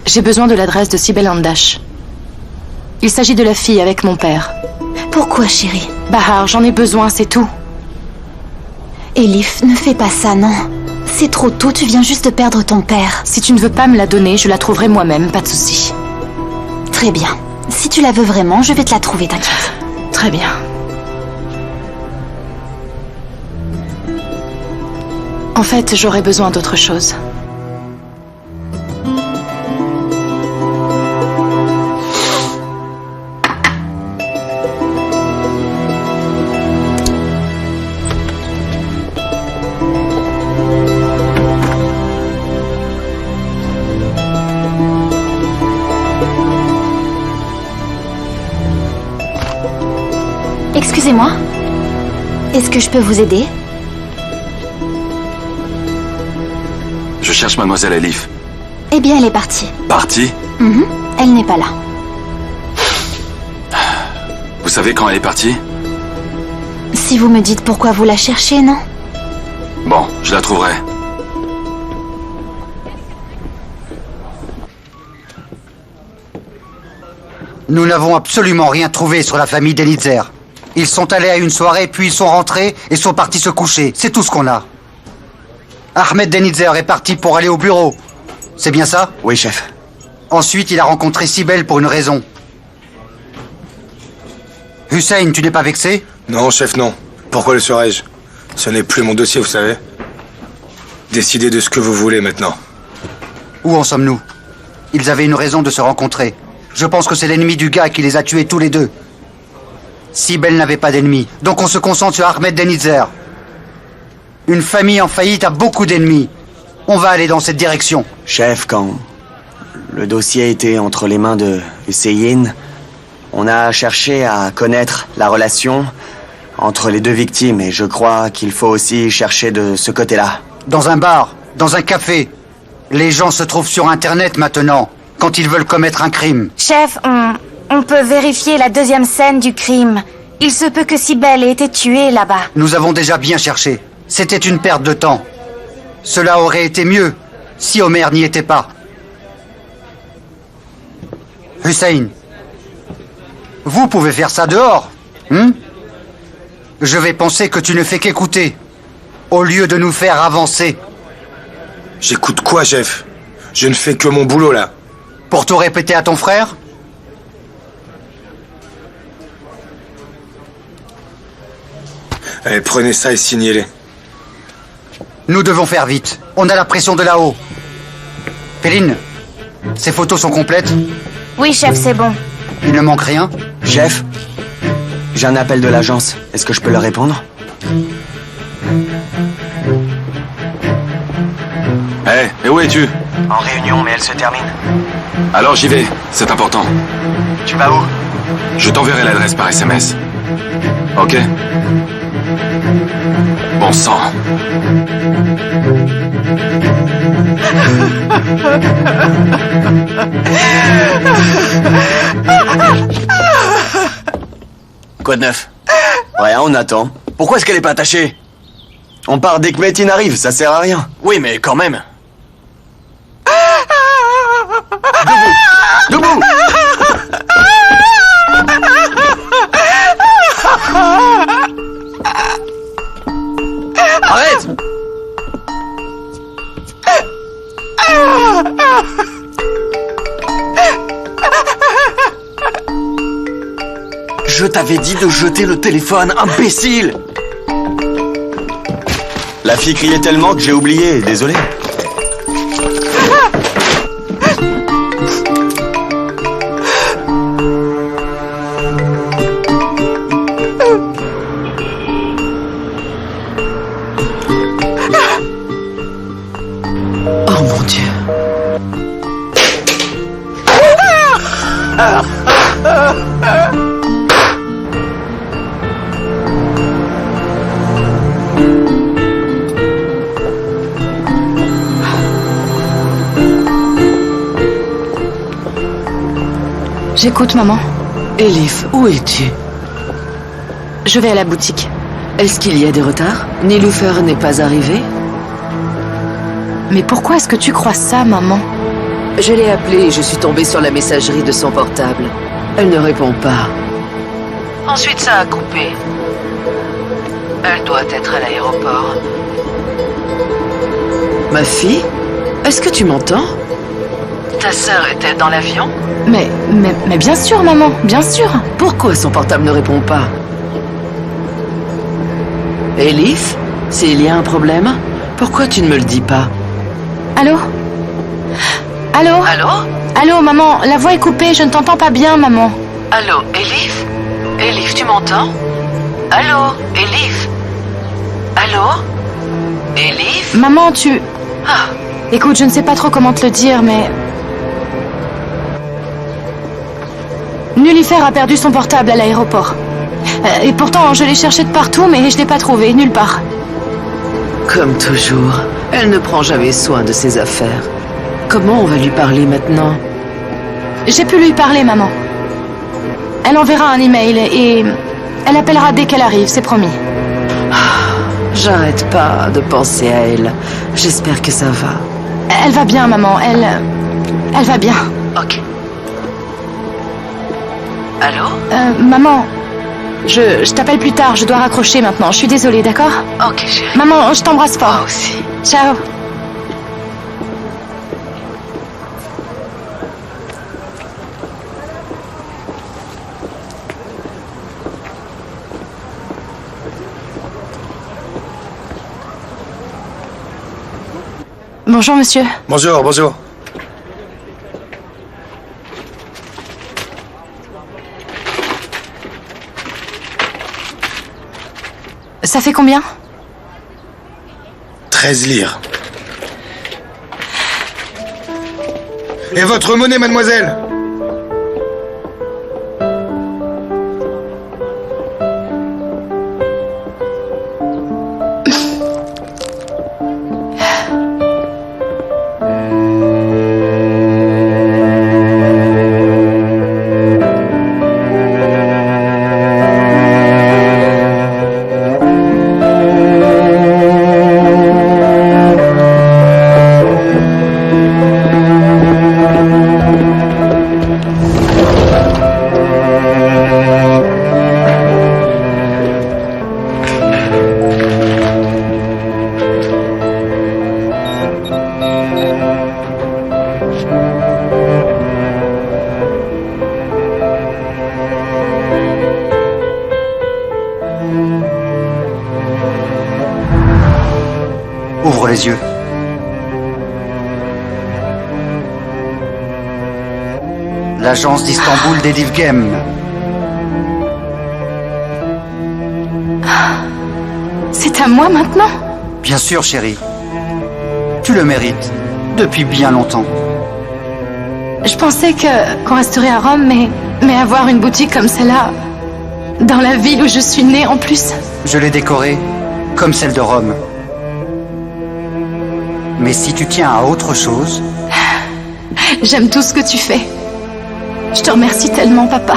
J'ai besoin de l'adresse de Sibel Andash. Il s'agit de la fille avec mon père. Pourquoi, chérie? Bahar, j'en ai besoin, c'est tout. Elif, ne fais pas ça, non. C'est trop tôt, tu viens juste de perdre ton père. Si tu ne veux pas me la donner, je la trouverai moi-même, pas de souci. Très bien. Si tu la veux vraiment, je vais te la trouver, t'inquiète. Très bien. En fait, j'aurais besoin d'autre chose. Excusez-moi. Est-ce que je peux vous aider? Je cherche mademoiselle Elif. Eh bien, elle est partie. Partie? Elle n'est pas là. Vous savez quand elle est partie? Si vous me dites pourquoi vous la cherchez, non? Bon, je la trouverai. Nous n'avons absolument rien trouvé sur la famille Denitzer. Ils sont allés à une soirée, puis ils sont rentrés et sont partis se coucher. C'est tout ce qu'on a. Ahmed Denitzer est parti pour aller au bureau. C'est bien ça? Oui, chef. Ensuite, il a rencontré Sibel pour une raison. Hussein, tu n'es pas vexé? Non, chef, non. Pourquoi le serais-je? Ce n'est plus mon dossier, vous savez. Décidez de ce que vous voulez maintenant. Où en sommes-nous? Ils avaient une raison de se rencontrer. Je pense que c'est l'ennemi du gars qui les a tués tous les deux. Sibel n'avait pas d'ennemis, donc on se concentre sur Ahmed Denitzer. Une famille en faillite a beaucoup d'ennemis. On va aller dans cette direction. Chef, quand le dossier était entre les mains de Hussein, on a cherché à connaître la relation entre les deux victimes et je crois qu'il faut aussi chercher de ce côté-là. Dans un bar, dans un café. Les gens se trouvent sur Internet maintenant, quand ils veulent commettre un crime. Chef, on peut vérifier la deuxième scène du crime. Il se peut que Sibel ait été tuée là-bas. Nous avons déjà bien cherché. C'était une perte de temps. Cela aurait été mieux si Omer n'y était pas. Hussein, vous pouvez faire ça dehors, Je vais penser que tu ne fais qu'écouter, au lieu de nous faire avancer. J'écoute quoi, chef? Je ne fais que mon boulot, là. Pour tout répéter à ton frère? Allez, prenez ça et signez-les. Nous devons faire vite. On a la pression de là-haut. Péline, ces photos sont complètes? Oui, chef, c'est bon. Il ne manque rien? Chef, j'ai un appel de l'agence. Est-ce que je peux leur répondre? Hé, et où es-tu? En réunion, mais elle se termine. Alors j'y vais, c'est important. Tu vas où? Je t'enverrai l'adresse par SMS. Ok? Bon sang. Quoi de neuf? Rien, on attend. Pourquoi est-ce qu'elle est pas attachée? On part dès que Métine arrive, ça sert à rien. Oui, mais quand même. Debout! Debout! Arrête! Je t'avais dit de jeter le téléphone, imbécile! La fille criait tellement que j'ai oublié, désolé. Oh mon Dieu. J'écoute, maman. Elif, où es-tu? Je vais à la boutique. Est-ce qu'il y a des retards? Niloufer n'est pas arrivé? Mais pourquoi est-ce que tu crois ça, maman? Je l'ai appelée et je suis tombée sur la messagerie de son portable. Elle ne répond pas. Ensuite, ça a coupé. Elle doit être à l'aéroport. Ma fille? Est-ce que tu m'entends? Ta sœur est-elle dans l'avion? Mais bien sûr, maman, bien sûr. Pourquoi son portable ne répond pas? Elif? S'il y a un problème, pourquoi tu ne me le dis pas? Allô? Allô? Allô? Allô, maman, la voix est coupée, je ne t'entends pas bien, maman. Allô, Elif? Elif, tu m'entends? Allô, Elif? Allô? Elif? Maman, tu... Ah, Écoute, je ne sais pas trop comment te le dire, mais... Nullifer a perdu son portable à l'aéroport. Et pourtant, je l'ai cherché de partout, mais je l'ai pas trouvé, nulle part. comme toujours, elle ne prend jamais soin de ses affaires. Comment on va lui parler maintenant? J'ai pu lui parler, maman. Elle enverra un email et elle appellera dès qu'elle arrive, c'est promis. J'arrête pas de penser à elle. J'espère que ça va. Elle va bien, maman, elle va bien. Ok. Allô? Maman, je t'appelle plus tard, je dois raccrocher maintenant. Je suis désolée, d'accord? Ok, chérie. Maman, je t'embrasse fort. Moi aussi. Ciao. Bonjour, monsieur. Bonjour, bonjour. Ça fait combien? 13 lire. Et votre monnaie, mademoiselle? Ouvre les yeux. L'agence d'Istanbul d'Elif Game. C'est à moi maintenant? Bien sûr, chérie. Tu le mérites. Depuis bien longtemps. Je pensais qu'on resterait à Rome, mais avoir une boutique comme celle-là, dans la ville où je suis née en plus. Je l'ai décorée comme celle de Rome. Mais si tu tiens à autre chose... J'aime tout ce que tu fais. Je te remercie tellement, papa.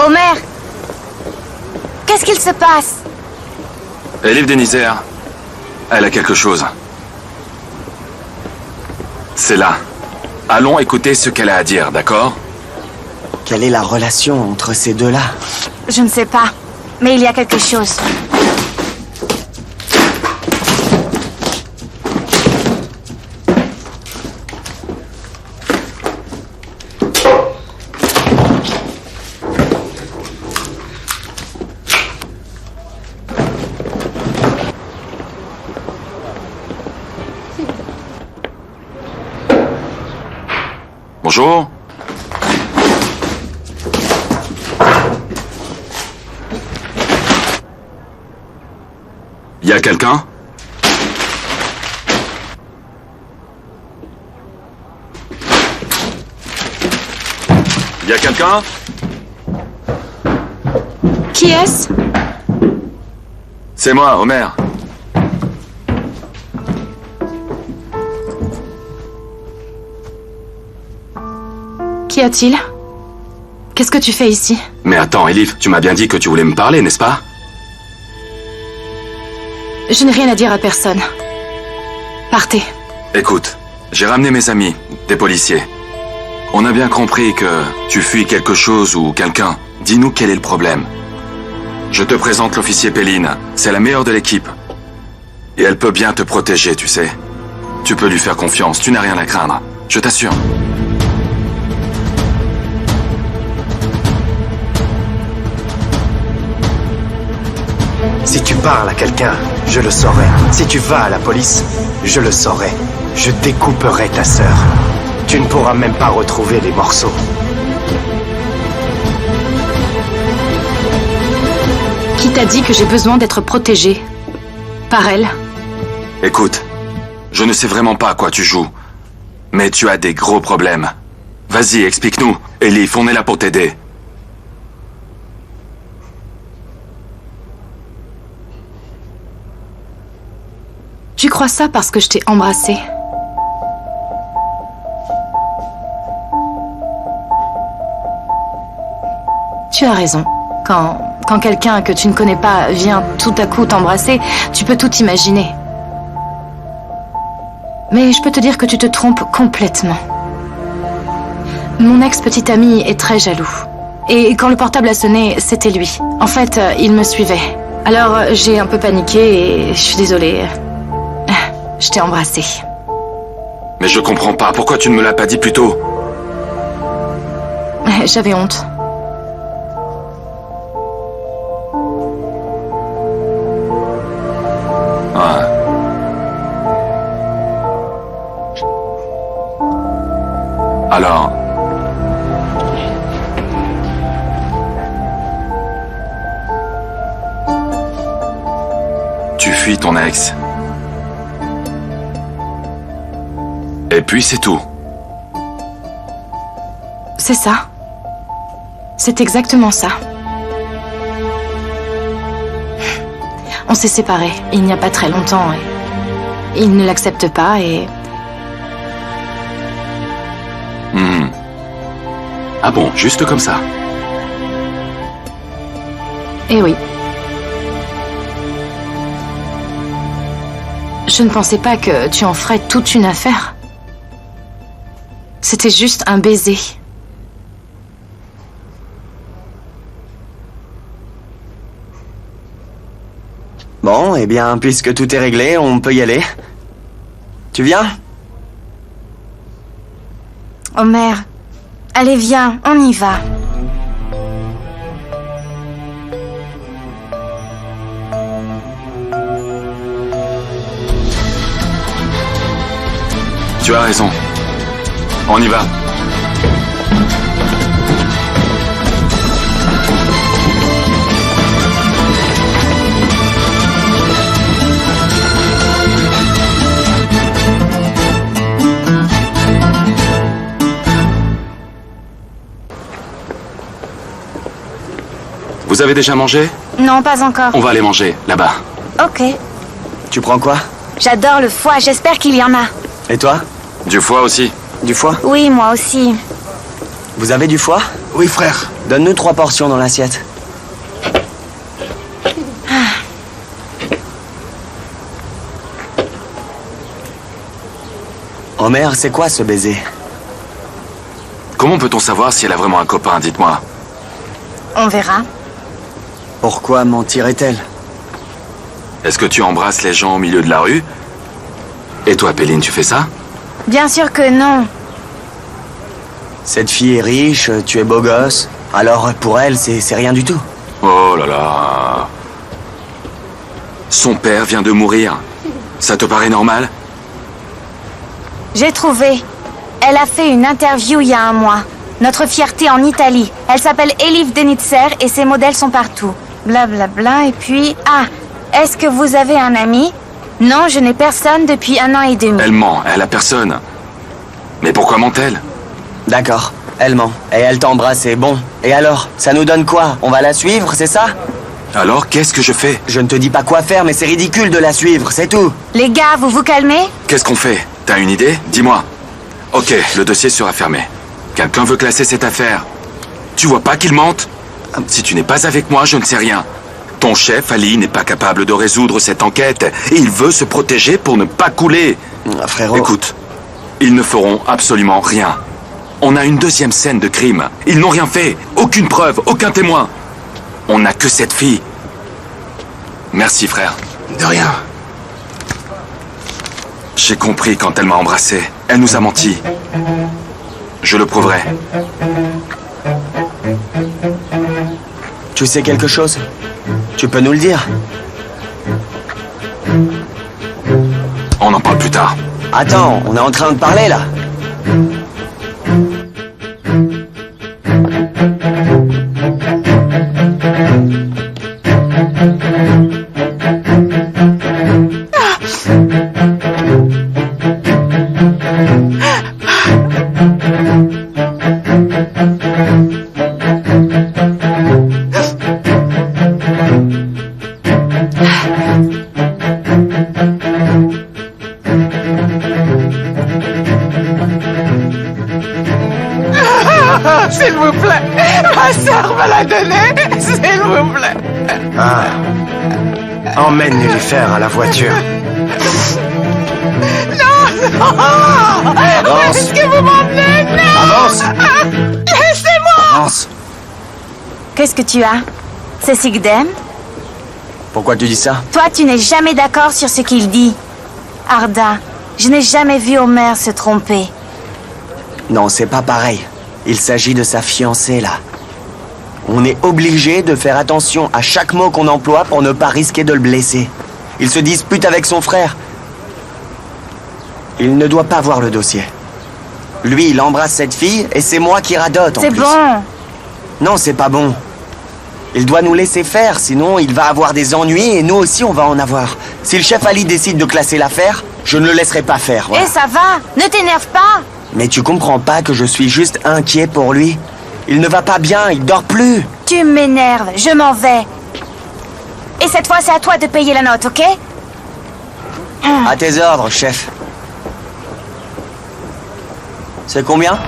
Omer, qu'est-ce qu'il se passe? Elif Denizer, elle a quelque chose. C'est là. Allons écouter ce qu'elle a à dire, d'accord? Quelle est la relation entre ces deux-là? Je ne sais pas, mais il y a quelque chose. Bonjour. Y a quelqu'un? Y a quelqu'un? Qui est-ce? C'est moi, Homer. Qu'y a-t-il? Qu'est-ce que tu fais ici? Mais attends, Elif, tu m'as bien dit que tu voulais me parler, n'est-ce pas? Je n'ai rien à dire à personne. Partez. Écoute, j'ai ramené mes amis, des policiers. On a bien compris que tu fuis quelque chose ou quelqu'un. Dis-nous quel est le problème. Je te présente l'officier Péline. C'est la meilleure de l'équipe. Et elle peut bien te protéger, tu sais. Tu peux lui faire confiance, tu n'as rien à craindre. Je t'assure. Si tu parles à quelqu'un, je le saurai. Si tu vas à la police, je le saurai. Je découperai ta sœur. Tu ne pourras même pas retrouver les morceaux. Qui t'a dit que j'ai besoin d'être protégée? Par elle? Écoute, je ne sais vraiment pas à quoi tu joues. Mais tu as des gros problèmes. Vas-y, explique-nous. Elif, on est là pour t'aider. Tu crois ça parce que je t'ai embrassée? Tu as raison. Quand quelqu'un que tu ne connais pas vient tout à coup t'embrasser, tu peux tout imaginer. Mais je peux te dire que tu te trompes complètement. Mon ex-petit ami est très jaloux. Et quand le portable a sonné, c'était lui. En fait, il me suivait. Alors, j'ai un peu paniqué et je suis désolée. Je t'ai embrassée. Mais je comprends pas. Pourquoi tu ne me l'as pas dit plus tôt? J'avais honte. Ouais. Alors... Tu fuis ton ex. Et puis c'est tout. C'est ça. C'est exactement ça. On s'est séparés il n'y a pas très longtemps et il ne l'accepte pas et... Ah bon, juste comme ça? Eh oui. Je ne pensais pas que tu en ferais toute une affaire. C'était juste un baiser. Bon, eh bien, puisque tout est réglé, on peut y aller. Tu viens? Homer, allez viens, on y va. Tu as raison. On y va. Vous avez déjà mangé? Non, pas encore. On va aller manger, là-bas. Ok. Tu prends quoi? J'adore le foie, j'espère qu'il y en a. Et toi? Du foie aussi. Du foie? Oui, moi aussi. Vous avez du foie? Oui, frère. Donne-nous 3 portions dans l'assiette. Homer, c'est quoi ce baiser? Comment peut-on savoir si elle a vraiment un copain, dites-moi? On verra. Pourquoi mentirait-elle? Est-ce que tu embrasses les gens au milieu de la rue? Et toi, Péline, tu fais ça? Bien sûr que non. Cette fille est riche, tu es beau gosse. Alors pour elle, c'est rien du tout. Oh là là... Son père vient de mourir. Ça te paraît normal? J'ai trouvé. Elle a fait une interview il y a un mois. Notre fierté en Italie. Elle s'appelle Elif Denitzer et ses modèles sont partout. Blablabla, bla bla, et puis... Ah, est-ce que vous avez un ami? Non, je n'ai personne depuis 1 an et demi. Elle ment, elle a personne. Mais pourquoi ment-elle? D'accord, elle ment. Et elle t'embrasse, et bon. Et alors, ça nous donne quoi? On va la suivre, c'est ça? Alors, qu'est-ce que je fais? Je ne te dis pas quoi faire, mais c'est ridicule de la suivre, c'est tout. Les gars, vous vous calmez? Qu'est-ce qu'on fait? T'as une idée? Dis-moi. Ok, le dossier sera fermé. Quelqu'un veut classer cette affaire. Tu vois pas qu'il mente? Si tu n'es pas avec moi, je ne sais rien. Ton chef, Ali, n'est pas capable de résoudre cette enquête et il veut se protéger pour ne pas couler. Frérot... Écoute, ils ne feront absolument rien. On a une deuxième scène de crime. Ils n'ont rien fait. Aucune preuve, aucun témoin. On n'a que cette fille. Merci, frère. De rien. J'ai compris quand elle m'a embrassé. Elle nous a menti. Je le prouverai. Tu sais quelque chose? Tu peux nous le dire? On en parle plus tard. Attends, on est en train de parler là. S'il vous plaît, ma sœur me l'a donné, s'il vous plaît. Ah. Emmène Nullifer à la voiture. Non. Avance. Est-ce que vous m'emmenez? Non. Avance. Laissez-moi. Avance. Qu'est-ce que tu as? C'est Sigdem? Pourquoi tu dis ça? Toi, tu n'es jamais d'accord sur ce qu'il dit. Arda, je n'ai jamais vu Homer se tromper. Non, c'est pas pareil. Il s'agit de sa fiancée, là. On est obligé de faire attention à chaque mot qu'on emploie pour ne pas risquer de le blesser. Il se dispute avec son frère. Il ne doit pas voir le dossier. Lui, il embrasse cette fille et c'est moi qui radote en plus. C'est bon. Non, c'est pas bon. Il doit nous laisser faire, sinon il va avoir des ennuis et nous aussi on va en avoir. Si le chef Ali décide de classer l'affaire, je ne le laisserai pas faire. Voilà. Et ça va, ne t'énerve pas. Mais tu comprends pas que je suis juste inquiet pour lui? Il ne va pas bien, il dort plus. Tu m'énerves, je m'en vais. Et cette fois, c'est à toi de payer la note, ok? À tes ordres, chef. C'est combien?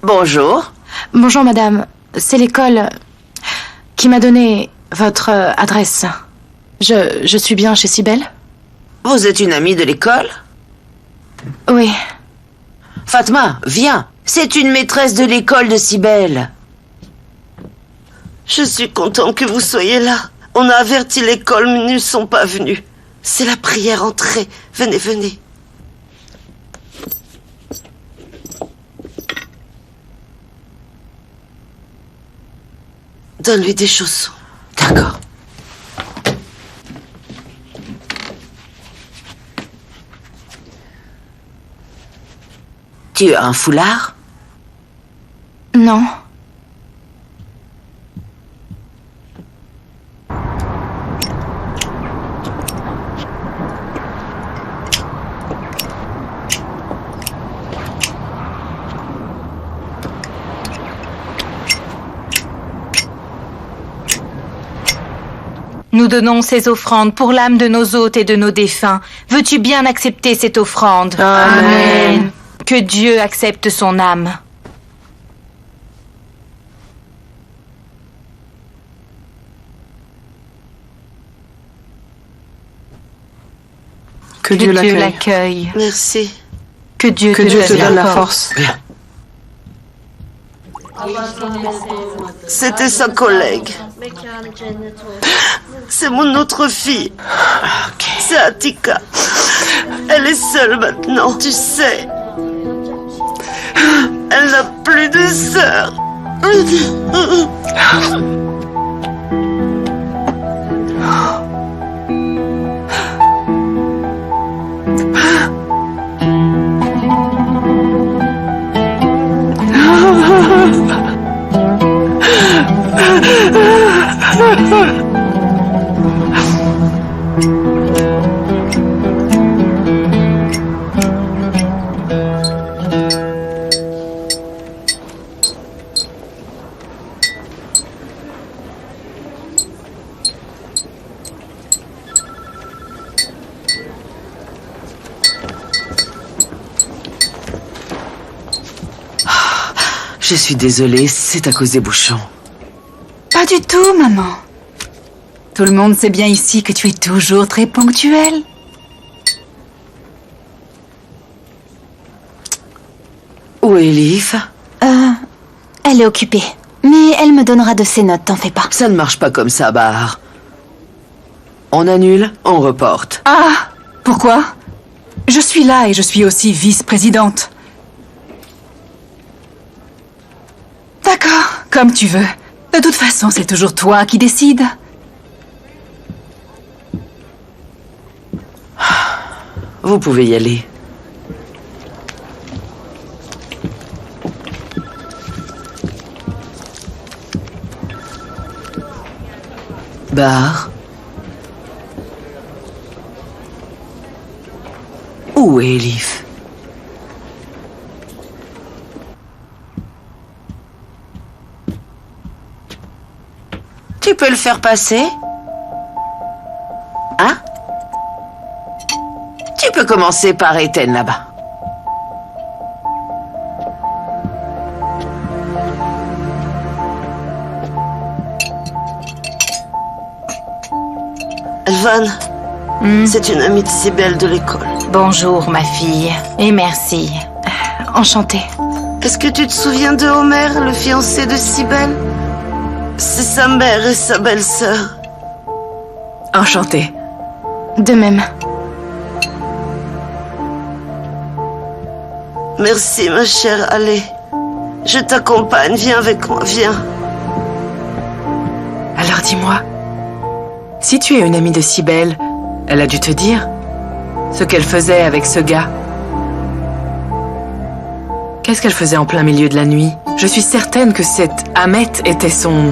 Bonjour. Bonjour, madame. C'est l'école qui m'a donné votre adresse. Je suis bien chez Cybèle? Vous êtes une amie de l'école? Oui. Fatma, viens. C'est une maîtresse de l'école de Cybèle. Je suis content que vous soyez là. On a averti l'école, mais ils ne sont pas venus. C'est la prière, entrez. Venez, venez. Donne-lui des chaussons. D'accord. Tu as un foulard? Non. Nous donnons ces offrandes pour l'âme de nos hôtes et de nos défunts. Veux-tu bien accepter cette offrande? Amen. Que Dieu accepte son âme. Que Dieu l'accueille. Merci. Que Dieu te donne la force. Bien. C'était sa collègue. C'est mon autre fille. C'est Attica. Elle est seule maintenant, tu sais. Elle n'a plus de sœur. Je suis désolée, c'est à cause des bouchons. Pas du tout, maman. Tout le monde sait bien ici que tu es toujours très ponctuelle. Où est Elif? Elle est occupée. Mais elle me donnera de ses notes, t'en fais pas. Ça ne marche pas comme ça, Bahar. On annule, on reporte. Ah, pourquoi? Je suis là et je suis aussi vice-présidente. D'accord, comme tu veux. De toute façon, c'est toujours toi qui décides. Vous pouvez y aller. Bahar? Où est Elif? Tu peux le faire passer? Hein? Tu peux commencer par Ethan là-bas. Elvan, c'est une amie de Cybèle de l'école. Bonjour, ma fille. Et merci. Enchantée. Est-ce que tu te souviens de Homer, le fiancé de Cybèle? C'est sa mère et sa belle-sœur. Enchantée. De même. Merci, ma chère. Allez, je t'accompagne. Viens avec moi, viens. Alors dis-moi, si tu es une amie de Cybèle, elle a dû te dire ce qu'elle faisait avec ce gars. Qu'est-ce qu'elle faisait en plein milieu de la nuit? Je suis certaine que cet Ahmet était son...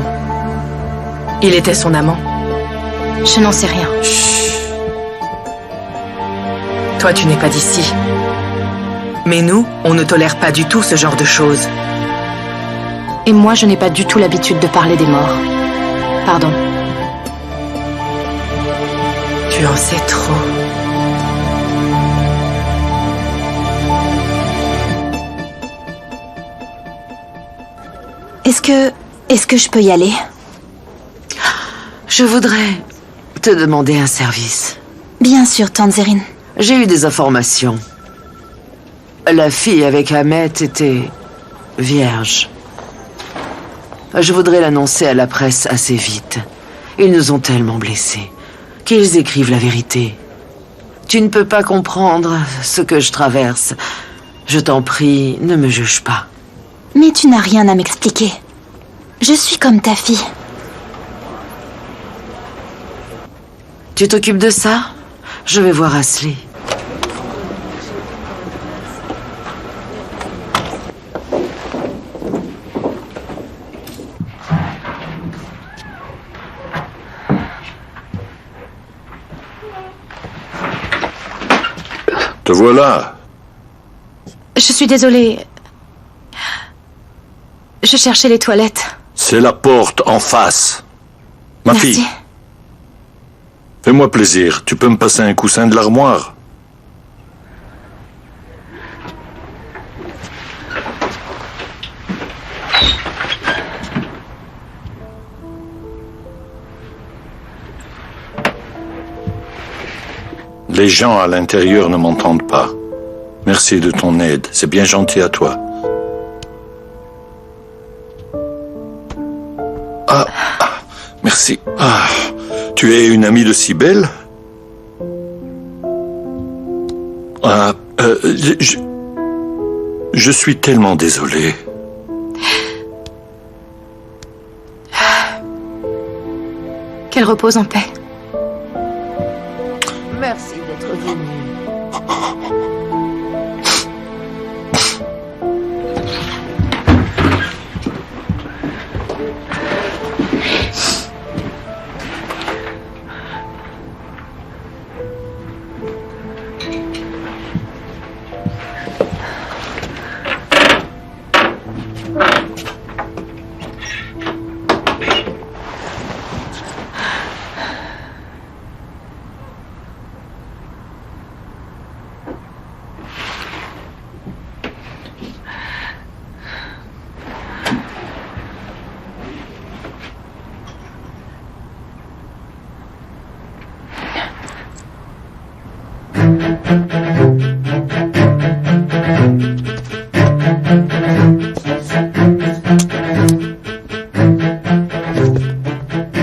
Il était son amant. Je n'en sais rien. Chut. Toi, tu n'es pas d'ici. Mais nous, on ne tolère pas du tout ce genre de choses. Et moi, je n'ai pas du tout l'habitude de parler des morts. Pardon. Tu en sais trop. Est-ce que je peux y aller? Je voudrais te demander un service. Bien sûr, Tante Zérine. J'ai eu des informations. La fille avec Ahmet était vierge. Je voudrais l'annoncer à la presse assez vite. Ils nous ont tellement blessés qu'ils écrivent la vérité. Tu ne peux pas comprendre ce que je traverse. Je t'en prie, ne me juge pas. Mais tu n'as rien à m'expliquer. Je suis comme ta fille. Tu t'occupes de ça? Je vais voir Ashley. Te voilà. Je suis désolée. Je cherchais les toilettes. C'est la porte en face. Ma Merci. fille. Fais-moi plaisir, tu peux me passer un coussin de l'armoire? Les gens à l'intérieur ne m'entendent pas. Merci de ton aide. C'est bien gentil à toi. Merci. Tu es une amie de Cybèle? Je suis tellement désolé. Qu'elle repose en paix. Merci d'être venu.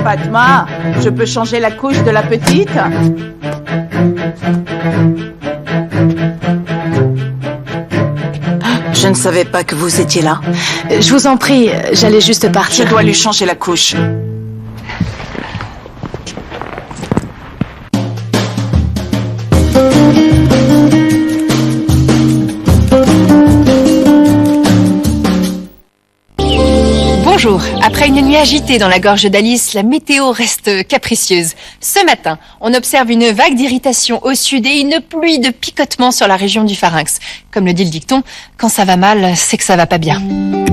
Fatma, je peux changer la couche de la petite? Je ne savais pas que vous étiez là. Je vous en prie, j'allais juste partir. Je dois lui changer la couche. Bonjour. Après une nuit agitée dans la gorge d'Alice, la météo reste capricieuse. Ce matin, on observe une vague d'irritation au sud et une pluie de picotements sur la région du pharynx. Comme le dit le dicton, quand ça va mal, c'est que ça va pas bien.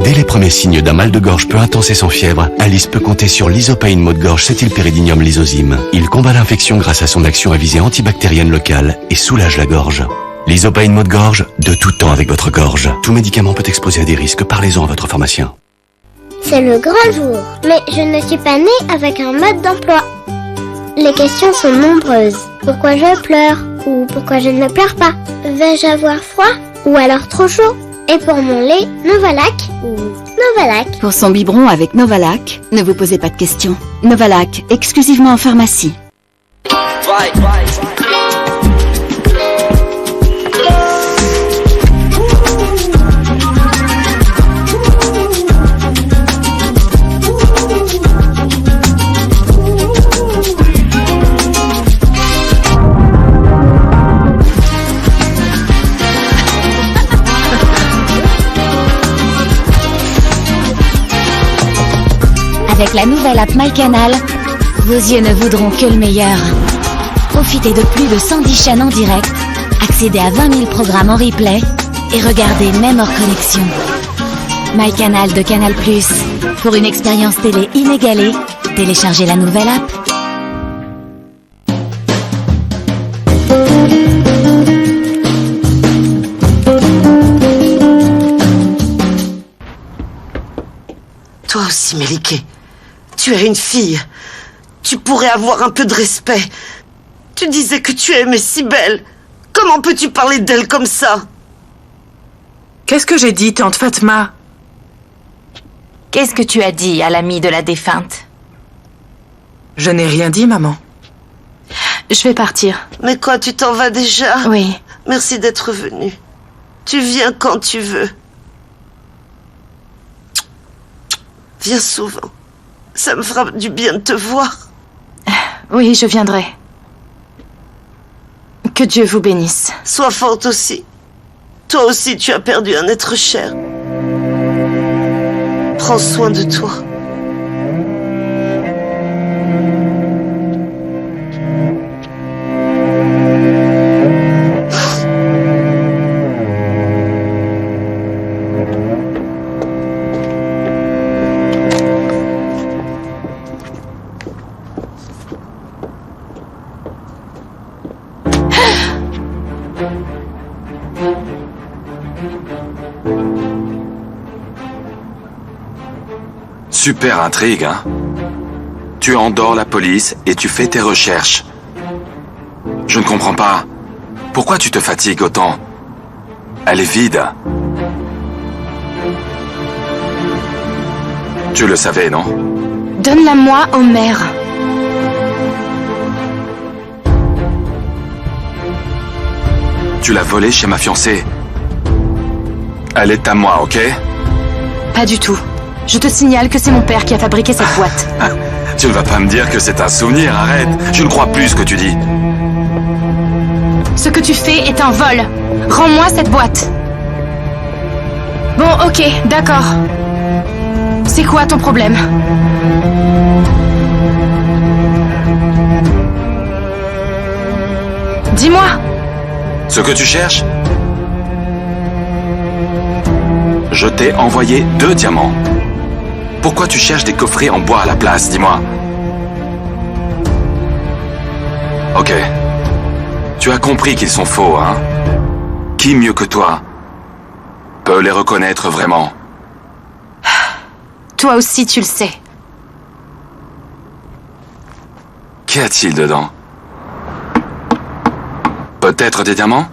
Dès les premiers signes d'un mal de gorge peu intense et sans fièvre, Alice peut compter sur l'Isopain mot de gorge cétylpéridinium lysozyme. Il combat l'infection grâce à son action à visée antibactérienne locale et soulage la gorge. L'Isopain mot de gorge, de tout temps avec votre gorge. Tout médicament peut exposer à des risques, parlez-en à votre pharmacien. C'est le grand jour, mais je ne suis pas née avec un mode d'emploi. Les questions sont nombreuses. Pourquoi je pleure? Ou pourquoi je ne pleure pas? Vais-je avoir froid? Ou alors trop chaud? Et pour mon lait, Novalac ou Novalac? Pour son biberon avec Novalac, ne vous posez pas de questions. Novalac, exclusivement en pharmacie. Avec la nouvelle app MyCanal, vos yeux ne voudront que le meilleur. Profitez de plus de 110 chaînes en direct, accédez à 20 000 programmes en replay et regardez même hors connexion. MyCanal de Canal+. Pour une expérience télé inégalée, téléchargez la nouvelle app. Toi aussi, Méliké. Tu es une fille. Tu pourrais avoir un peu de respect. Tu disais que tu aimais Cybèle. Comment peux-tu parler d'elle comme ça? Qu'est-ce que j'ai dit, tante Fatma? Qu'est-ce que tu as dit à l'amie de la défunte? Je n'ai rien dit, maman. Je vais partir. Mais quoi, tu t'en vas déjà? Oui. Merci d'être venu. Tu viens quand tu veux. Viens souvent. Ça me fera du bien de te voir. Oui, je viendrai. Que Dieu vous bénisse. Sois forte aussi. Toi aussi, tu as perdu un être cher. Prends soin de toi. Super intrigue, hein? Tu endors la police et tu fais tes recherches. Je ne comprends pas. Pourquoi tu te fatigues autant? Elle est vide. Tu le savais, non? Donne-la-moi au maire. Tu l'as volée chez ma fiancée. Elle est à moi, ok? Pas du tout. Je te signale que c'est mon père qui a fabriqué cette boîte. Tu ne vas pas me dire que c'est un souvenir, arrête. Je ne crois plus ce que tu dis. Ce que tu fais est un vol. Rends-moi cette boîte. Bon, ok, d'accord. C'est quoi ton problème? Dis-moi. Ce que tu cherches? Je t'ai envoyé 2 diamants. Pourquoi tu cherches des coffrets en bois à la place, dis-moi? Ok. Tu as compris qu'ils sont faux, hein? Qui mieux que toi peut les reconnaître vraiment? Toi aussi, tu le sais. Qu'y a-t-il dedans? Peut-être des diamants?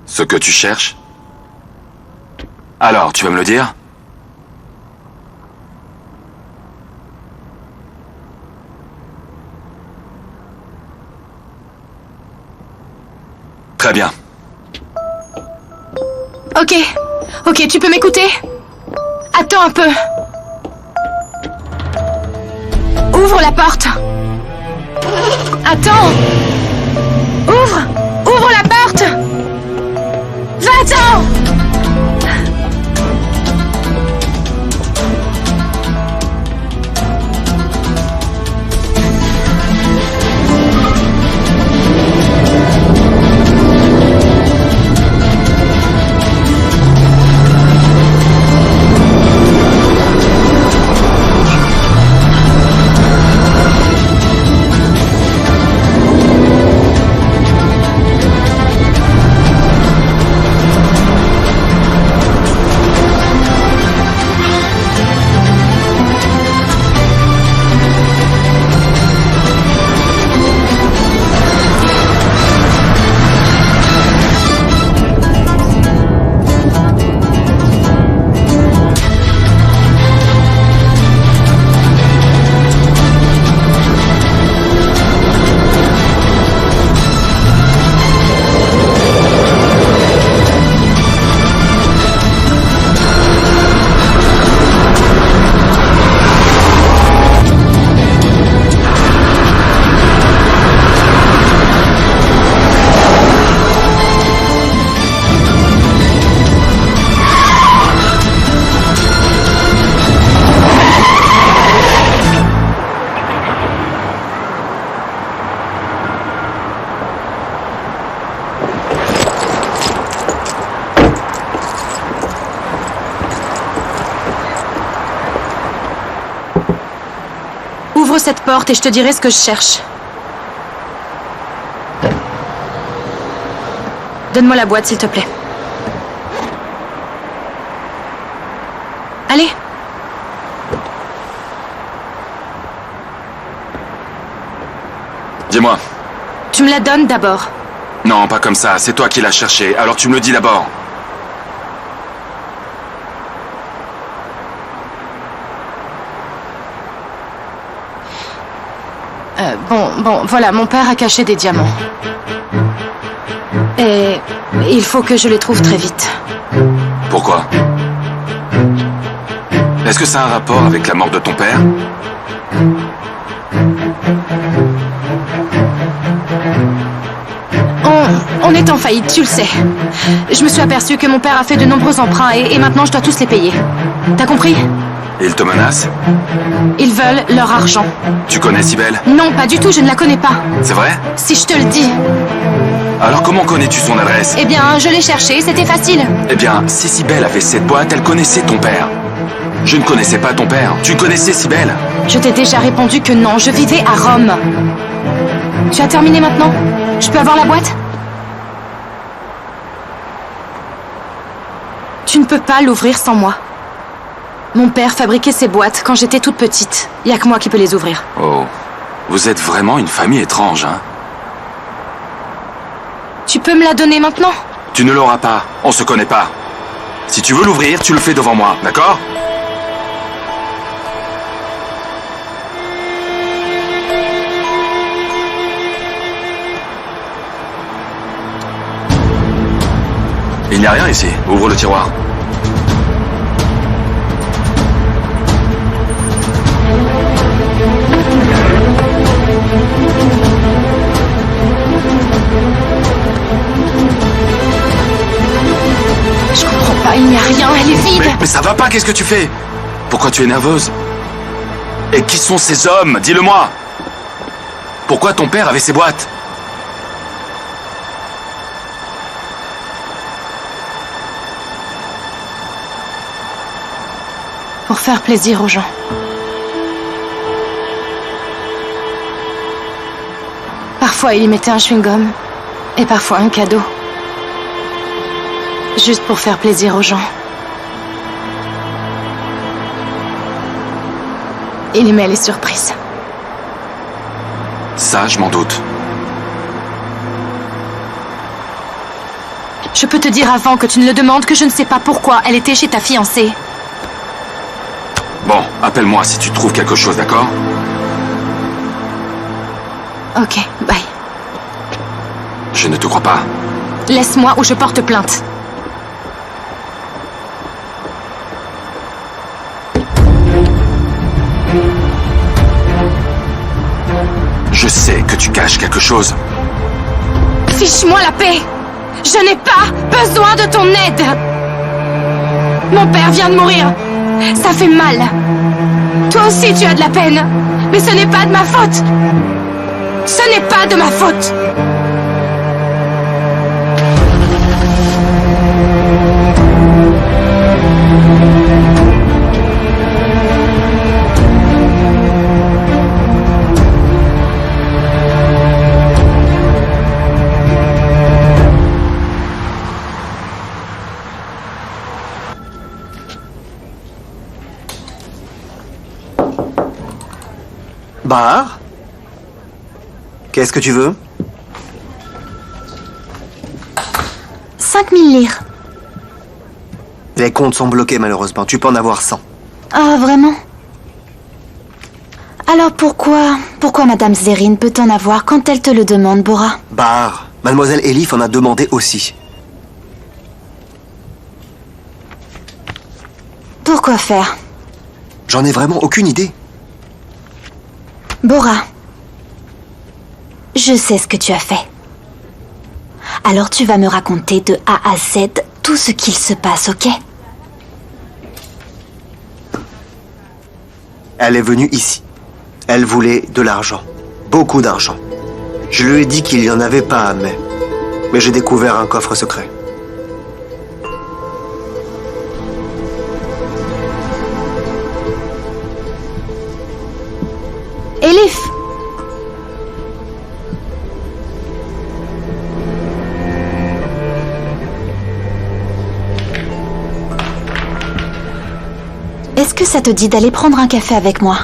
Ce que tu cherches? Alors, tu veux me le dire? Très bien. Ok. Ok, tu peux m'écouter? Attends un peu. Ouvre la porte. Attends. Ouvre la porte. Va-t'en. Ouvre cette porte et je te dirai ce que je cherche. Donne-moi la boîte, s'il te plaît. Allez. Dis-moi. Tu me la donnes d'abord. Non, pas comme ça. C'est toi qui l'as cherché. Alors tu me le dis d'abord. Bon, voilà, mon père a caché des diamants. Et il faut que je les trouve très vite. Pourquoi? Est-ce que ça a un rapport avec la mort de ton père? On est en faillite, tu le sais. Je me suis aperçue que mon père a fait de nombreux emprunts et maintenant je dois tous les payer. T'as compris? Ils te menacent? Ils veulent leur argent. Tu connais Cybèle? Non, pas du tout, je ne la connais pas. C'est vrai? Si je te le dis. Alors comment connais-tu son adresse? Eh bien, je l'ai cherchée, c'était facile. Eh bien, si Cybèle avait cette boîte, elle connaissait ton père. Je ne connaissais pas ton père. Tu connaissais Cybèle? Je t'ai déjà répondu que non, je vivais à Rome. Tu as terminé maintenant? Je peux avoir la boîte? Tu ne peux pas l'ouvrir sans moi. Mon père fabriquait ces boîtes quand j'étais toute petite. Il n'y a que moi qui peux les ouvrir. Oh, vous êtes vraiment une famille étrange, hein? Tu peux me la donner maintenant? Tu ne l'auras pas, on se connaît pas. Si tu veux l'ouvrir, tu le fais devant moi, d'accord? Il n'y a rien ici. Ouvre le tiroir. Je comprends pas, il n'y a rien, elle est vide. Mais ça va pas, qu'est-ce que tu fais? Pourquoi tu es nerveuse? Et qui sont ces hommes? Dis-le-moi. Pourquoi ton père avait ces boîtes? Pour faire plaisir aux gens. Parfois, il y mettait un chewing-gum. Et parfois, un cadeau. Juste pour faire plaisir aux gens. Il aimait les surprises. Ça, je m'en doute. Je peux te dire avant que tu ne le demandes que je ne sais pas pourquoi elle était chez ta fiancée. Bon, appelle-moi si tu trouves quelque chose, d'accord? Ok, bye. Je ne te crois pas. Laisse-moi ou je porte plainte. Je sais que tu caches quelque chose. Fiche-moi la paix! Je n'ai pas besoin de ton aide! Mon père vient de mourir. Ça fait mal. Toi aussi tu as de la peine. Mais ce n'est pas de ma faute. Ce n'est pas de ma faute. Bar? Qu'est-ce que tu veux? 5000 lire. Les comptes sont bloqués malheureusement, tu peux en avoir 100. Ah, vraiment? Alors pourquoi Madame Zerine peut en avoir quand elle te le demande, Bora? Bar, Mademoiselle Elif en a demandé aussi. Pourquoi faire? J'en ai vraiment aucune idée. Bora, je sais ce que tu as fait. Alors tu vas me raconter de A à Z tout ce qu'il se passe, ok? Elle est venue ici. Elle voulait de l'argent. Beaucoup d'argent. Je lui ai dit qu'il n'y en avait pas, mais j'ai découvert un coffre secret. Elif! Est-ce que ça te dit d'aller prendre un café avec moi?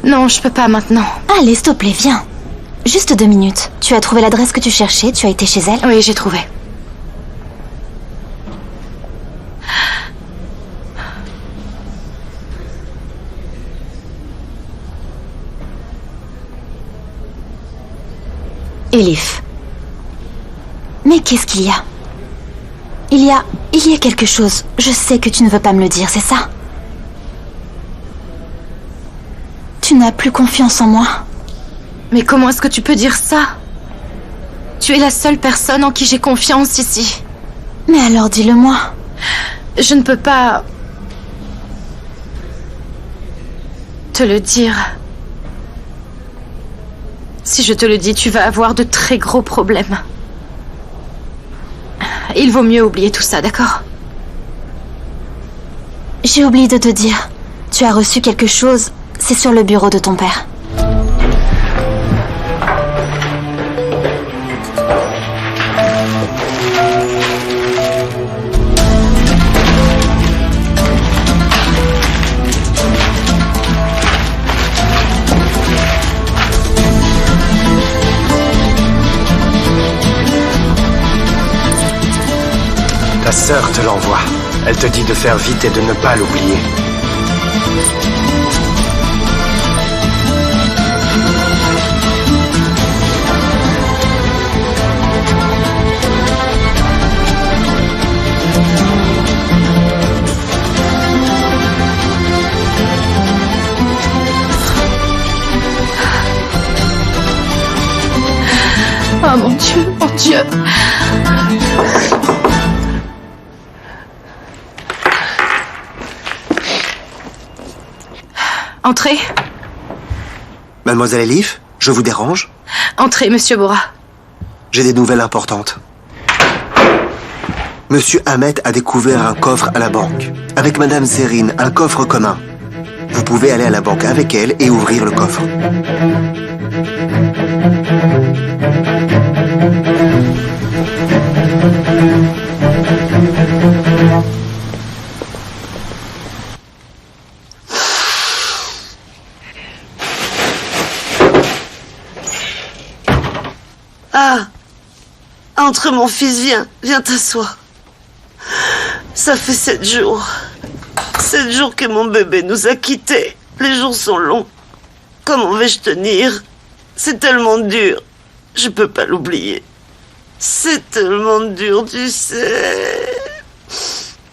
Non, je peux pas maintenant. Allez, s'il te plaît, viens. Juste 2 minutes. Tu as trouvé l'adresse que tu cherchais? Tu as été chez elle? Oui, j'ai trouvé. Elif. Mais qu'est-ce qu'il y a? Il y a quelque chose. Je sais que tu ne veux pas me le dire, c'est ça? Tu n'as plus confiance en moi? Mais comment est-ce que tu peux dire ça? Tu es la seule personne en qui j'ai confiance ici. Mais alors dis-le-moi. Je ne peux pas te le dire. Si je te le dis, tu vas avoir de très gros problèmes. Il vaut mieux oublier tout ça, d'accord? J'ai oublié de te dire. Tu as reçu quelque chose. C'est sur le bureau de ton père. sœur te l'envoie. Elle te dit de faire vite et de ne pas l'oublier. Oh mon Dieu, mon Dieu. Entrez. Mademoiselle Elif, je vous dérange? Entrez, Monsieur Bora. J'ai des nouvelles importantes. Monsieur Ahmet a découvert un coffre à la banque. Avec Madame Serine, un coffre commun. Vous pouvez aller à la banque avec elle et ouvrir le coffre. Ah, entre mon fils, viens t'asseoir. Ça fait 7 jours. 7 jours que mon bébé nous a quittés. Les jours sont longs. Comment vais-je tenir? C'est tellement dur. Je peux pas l'oublier. C'est tellement dur, tu sais.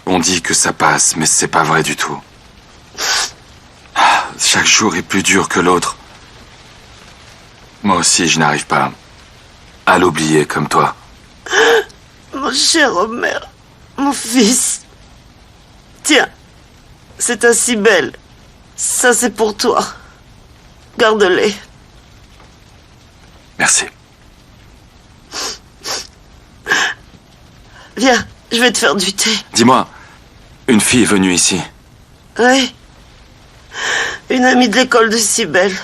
On dit que ça passe, mais c'est pas vrai du tout. Chaque jour est plus dur que l'autre. Moi aussi, je n'arrive pas à l'oublier comme toi. Mon cher Omer, mon fils. Tiens, c'est un si belle. Ça, c'est pour toi. Garde-les. Merci. Viens, je vais te faire du thé. Dis-moi, une fille est venue ici. Oui. Une amie de l'école de Cybèle.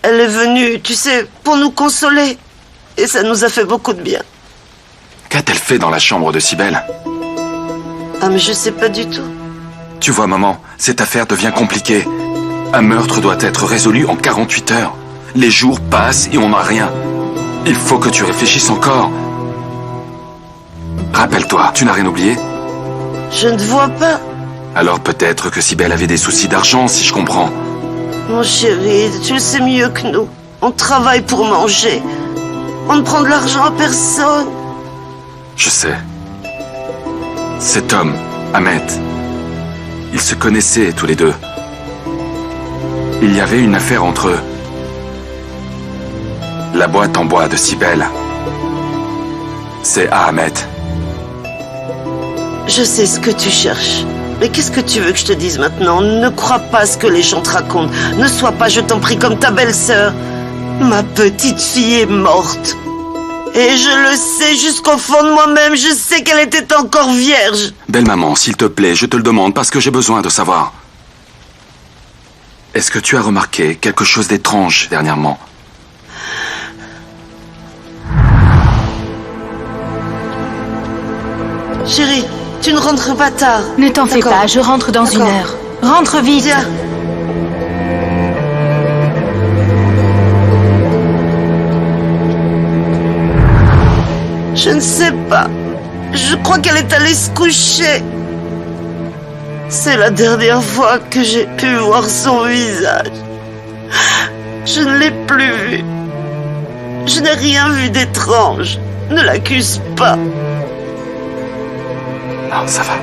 Elle est venue, tu sais, pour nous consoler. Et ça nous a fait beaucoup de bien. Qu'a-t-elle fait dans la chambre de Cybèle? Ah, mais je sais pas du tout. Tu vois, maman, cette affaire devient compliquée. Un meurtre doit être résolu en 48 heures. Les jours passent et on n'a rien. Il faut que tu réfléchisses encore. Rappelle-toi, tu n'as rien oublié? Je ne vois pas. Alors peut-être que Cybèle avait des soucis d'argent, si je comprends. Mon chéri, tu le sais mieux que nous. On travaille pour manger. On ne prend de l'argent à personne. Je sais. Cet homme, Ahmet, ils se connaissaient tous les deux. Il y avait une affaire entre eux. La boîte en bois de Cybèle, c'est à Ahmet. Je sais ce que tu cherches. Mais qu'est-ce que tu veux que je te dise maintenant? Ne crois pas ce que les gens te racontent. Ne sois pas, je t'en prie, comme ta belle-sœur. Ma petite fille est morte. Et je le sais jusqu'au fond de moi-même. Je sais qu'elle était encore vierge. Belle maman, s'il te plaît, je te le demande parce que j'ai besoin de savoir. Est-ce que tu as remarqué quelque chose d'étrange dernièrement? Chérie, tu ne rentres pas tard. Ne t'en fais pas, je rentre dans 1 heure. Rentre vite. Viens. Je ne sais pas. Je crois qu'elle est allée se coucher. C'est la dernière fois que j'ai pu voir son visage. Je ne l'ai plus vue. Je n'ai rien vu d'étrange. Ne l'accuse pas. Non, ça va.